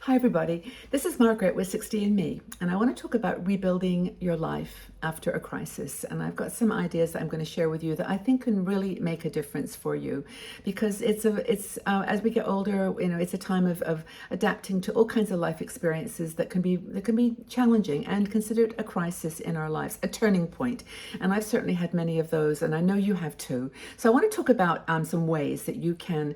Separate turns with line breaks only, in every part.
Hi, everybody. This is Margaret with 60 and Me, and I want to talk about rebuilding your life after a crisis. And I've got some ideas that I'm going to share with you that I think can really make a difference for you, because it's as we get older, it's a time of adapting to all kinds of life experiences that can be challenging and considered a crisis in our lives, a turning point. And I've certainly had many of those, and I know you have too. So I want to talk about some ways that you can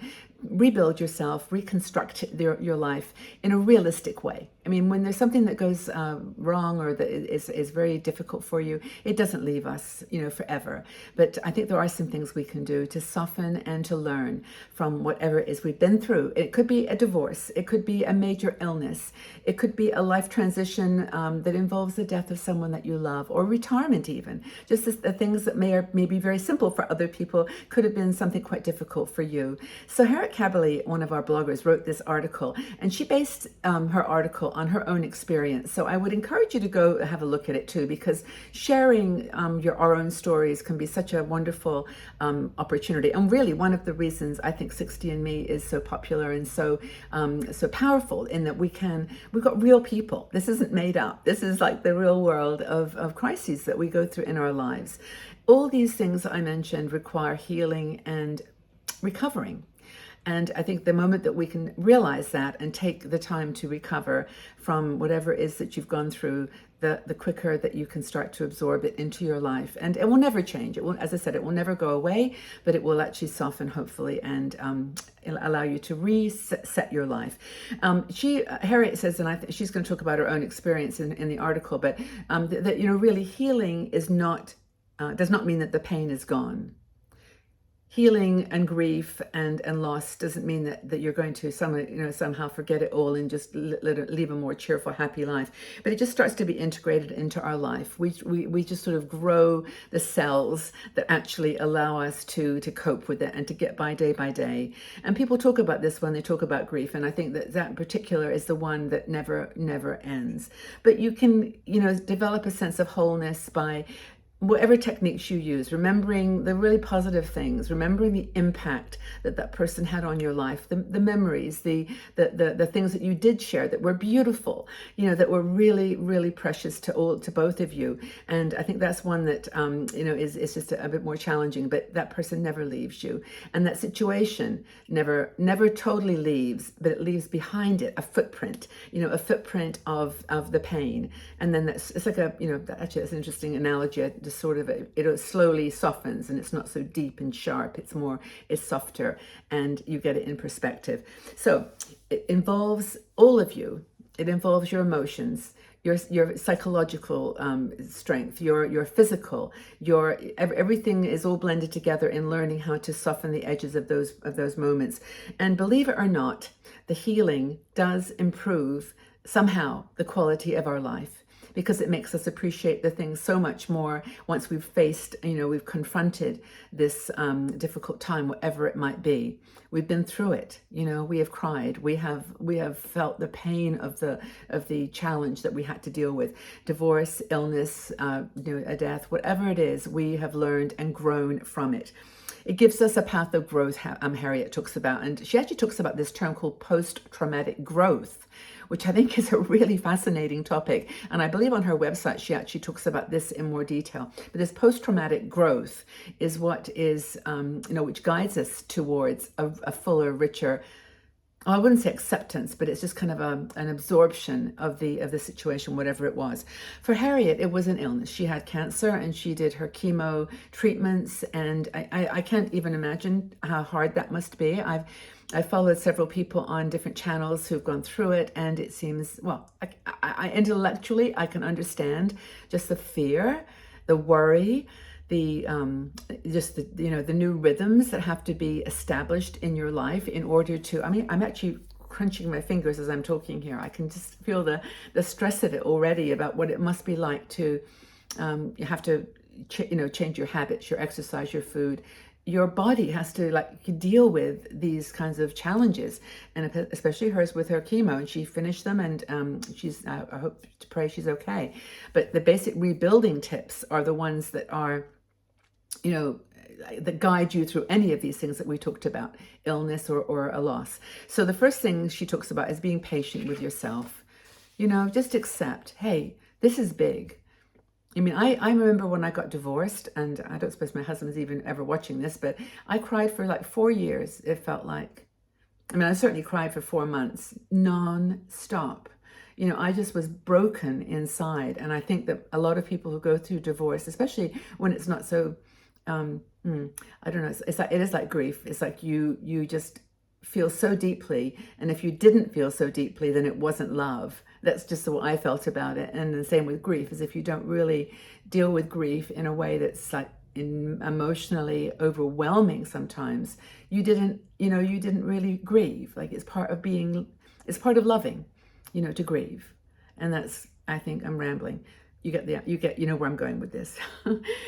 rebuild yourself, reconstruct your life in a realistic way. I mean, when there's something that goes wrong or that is very difficult for you, it doesn't leave us, forever. But I think there are some things we can do to soften and to learn from whatever it is we've been through. It could be a divorce, it could be a major illness, it could be a life transition that involves the death of someone that you love, or retirement even. Just the things that may be very simple for other people could have been something quite difficult for you. So Harriet Kaberle, one of our bloggers, wrote this article, and she based her article on her own experience. So I would encourage you to go have a look at it too, because sharing our own stories can be such a wonderful opportunity. And really, one of the reasons I think 60 and Me is so popular and so powerful, in that we've got real people. This isn't made up. This is like the real world of crises that we go through in our lives. All these things I mentioned require healing and recovering. And I think the moment that we can realize that and take the time to recover from whatever it is that you've gone through, the quicker that you can start to absorb it into your life. And it will never change. It will, as I said, it will never go away, but it will actually soften, hopefully, and allow you to reset your life. Harriet says, and she's going to talk about her own experience in the article, but that really healing is not does not mean that the pain is gone. Healing and grief and loss doesn't mean that you're going to somehow forget it all and just live a more cheerful, happy life. But it just starts to be integrated into our life. We just sort of grow the cells that actually allow us to cope with it and to get by day. And people talk about this when they talk about grief, and I think that in particular is the one that never ends. But you can develop a sense of wholeness by whatever techniques you use, remembering the really positive things, remembering the impact that person had on your life, the memories, the things that you did share that were beautiful, that were really, really precious to both of you. And I think that's one that is just a bit more challenging, but that person never leaves you, and that situation never totally leaves, but it leaves behind it a footprint, a footprint of the pain. And then it's like actually that's an interesting analogy. Just sort of it slowly softens, and it's not so deep and sharp. It's softer, and you get it in perspective. So it involves all of you. It involves your emotions, your psychological strength, your physical, everything is all blended together in learning how to soften the edges of those moments. And believe it or not, the healing does improve somehow the quality of our life, because it makes us appreciate the things so much more once we've faced, we've confronted this difficult time, whatever it might be. We've been through it, we have cried, we have felt the pain of the challenge that we had to deal with, divorce, illness, a death, whatever it is, we have learned and grown from it. It gives us a path of growth, Harriet talks about. And she actually talks about this term called post-traumatic growth, which I think is a really fascinating topic. And I believe on her website, she actually talks about this in more detail. But this post-traumatic growth is what is, which guides us towards a fuller, richer, I wouldn't say acceptance, but it's just kind of an absorption of the situation, whatever it was. For Harriet, it was an illness. She had cancer, and she did her chemo treatments, and I can't even imagine how hard that must be. I've followed several people on different channels who've gone through it, and it seems, well, I intellectually, I can understand just the fear, the worry, the new rhythms that have to be established in your life in order to, I'm actually crunching my fingers as I'm talking here. I can just feel the stress of it already, about what it must be like to you have to change your habits, your exercise, your food. Your body has to deal with these kinds of challenges, and especially hers with her chemo. And she finished them, and she's I hope to pray she's okay. But the basic rebuilding tips are the ones that are that guide you through any of these things that we talked about, illness or a loss. So the first thing she talks about is being patient with yourself. Just accept, hey, this is big. I mean, I remember when I got divorced, and I don't suppose my husband's even ever watching this, but I cried for like 4 years, it felt like. I mean, I certainly cried for 4 months, non-stop. I just was broken inside. And I think that a lot of people who go through divorce, especially when it's not so, I don't know, it is like grief. It's like you just feel so deeply. And if you didn't feel so deeply, then it wasn't love. That's just what I felt about it. And the same with grief, is if you don't really deal with grief in a way that's like emotionally overwhelming sometimes, you didn't really grieve. Like it's part of loving, to grieve. And that's, I think I'm rambling. You know where I'm going with this.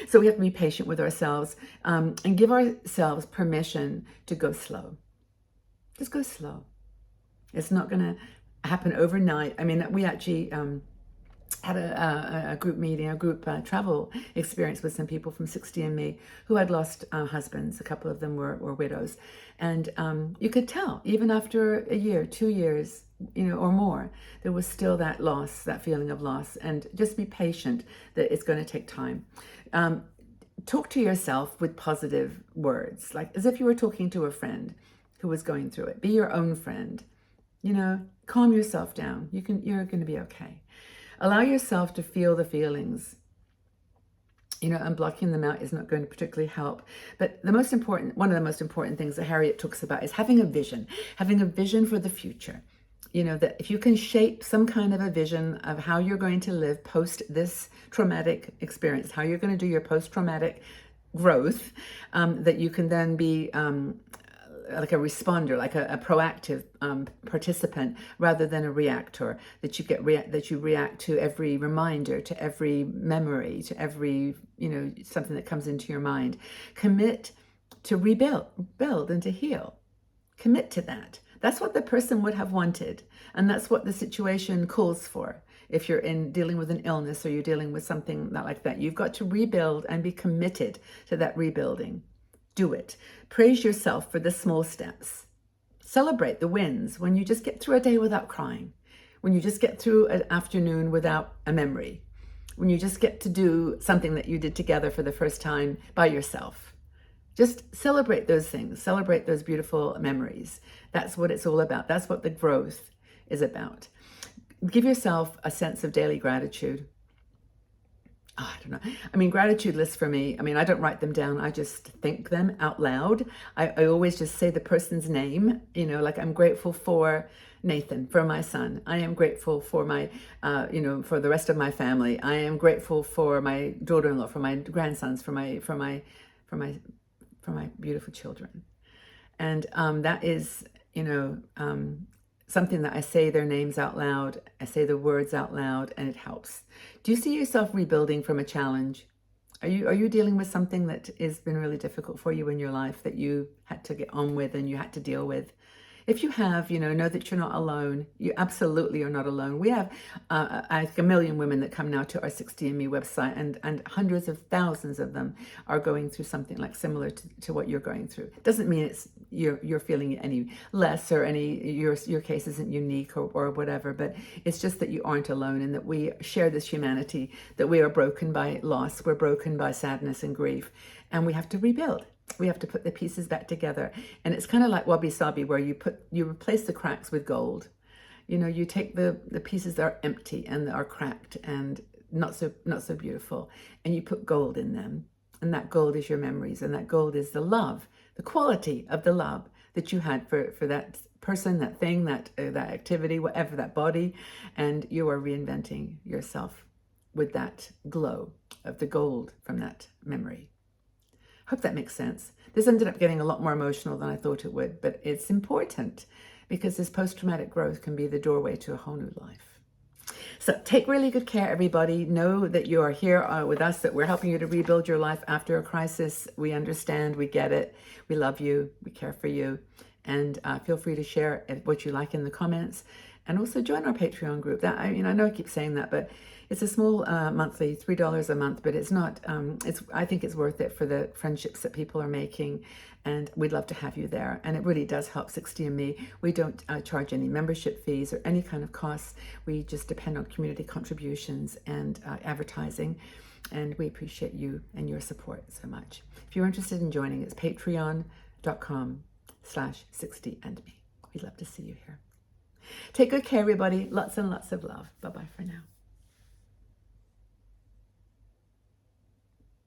So we have to be patient with ourselves, and give ourselves permission to go slow. Just go slow. It's not going to happen overnight. I mean, we actually had a group meeting, a group travel experience with some people from 60 who had lost husbands. A couple of them were widows. And you could tell, even after a year, 2 years, or more, there was still that loss, that feeling of loss. And just be patient, that it's going to take time. Talk to yourself with positive words, like as if you were talking to a friend who was going through it. Be your own friend. Calm yourself down. You're going to be okay. Allow yourself to feel the feelings. And blocking them out is not going to particularly help. But one of the most important things that Harriet talks about is having a vision for the future. That if you can shape some kind of a vision of how you're going to live post this traumatic experience, how you're going to do your post-traumatic growth, that you can then be like a responder, like a proactive participant, rather than a reactor. That you react to every reminder, to every memory, to every something that comes into your mind. Commit to build and to heal. Commit to that. That's what the person would have wanted, and that's what the situation calls for. If you're dealing with an illness, or you're dealing with something not like that, you've got to rebuild and be committed to that rebuilding. Do it. Praise yourself for the small steps. Celebrate the wins when you just get through a day without crying, when you just get through an afternoon without a memory, when you just get to do something that you did together for the first time by yourself. Just celebrate those things. Celebrate those beautiful memories. That's what it's all about. That's what the growth is about. Give yourself a sense of daily gratitude. I don't know. I mean, gratitude lists for me, I don't write them down. I just think them out loud. I always just say the person's name, like I'm grateful for Nathan, for my son. I am grateful for my, for the rest of my family. I am grateful for my daughter-in-law, for my grandsons, for my beautiful children. And that is, something that I say their names out loud. I say the words out loud, and it helps. Do you see yourself rebuilding from a challenge? Are you dealing with something that has been really difficult for you in your life, that you had to get on with and you had to deal with? If you have, know that you're not alone. You absolutely are not alone. We have like 1 million women that come now to our 60 website, and hundreds of thousands of them are going through something like similar to what you're going through. It doesn't mean you're feeling any less, or your case isn't unique or whatever, but it's just that you aren't alone, and that we share this humanity, that we are broken by loss, we're broken by sadness and grief, and we have to rebuild. We have to put the pieces back together. And it's kind of like wabi-sabi, where you replace the cracks with gold. You take the pieces that are empty and that are cracked and not so beautiful, and you put gold in them. And that gold is your memories, and that gold is the love, the quality of the love that you had for that person, that thing, that activity, whatever, that body. And you are reinventing yourself with that glow of the gold from that memory. Hope that makes sense. This ended up getting a lot more emotional than I thought it would, but it's important, because this post-traumatic growth can be the doorway to a whole new life. So take really good care, everybody. Know that you are here with us, that we're helping you to rebuild your life after a crisis. We understand, we get it. We love you, we care for you. And feel free to share what you like in the comments. And also join our Patreon group. That, I mean, I know I keep saying that, but it's a small monthly, $3 a month, but it's not, I think it's worth it for the friendships that people are making. And we'd love to have you there. And it really does help 60andMe. We don't charge any membership fees or any kind of costs. We just depend on community contributions and advertising. And we appreciate you and your support so much. If you're interested in joining, it's patreon.com/60andme. We'd love to see you here. Take good care, everybody. Lots and lots of love. Bye-bye for now.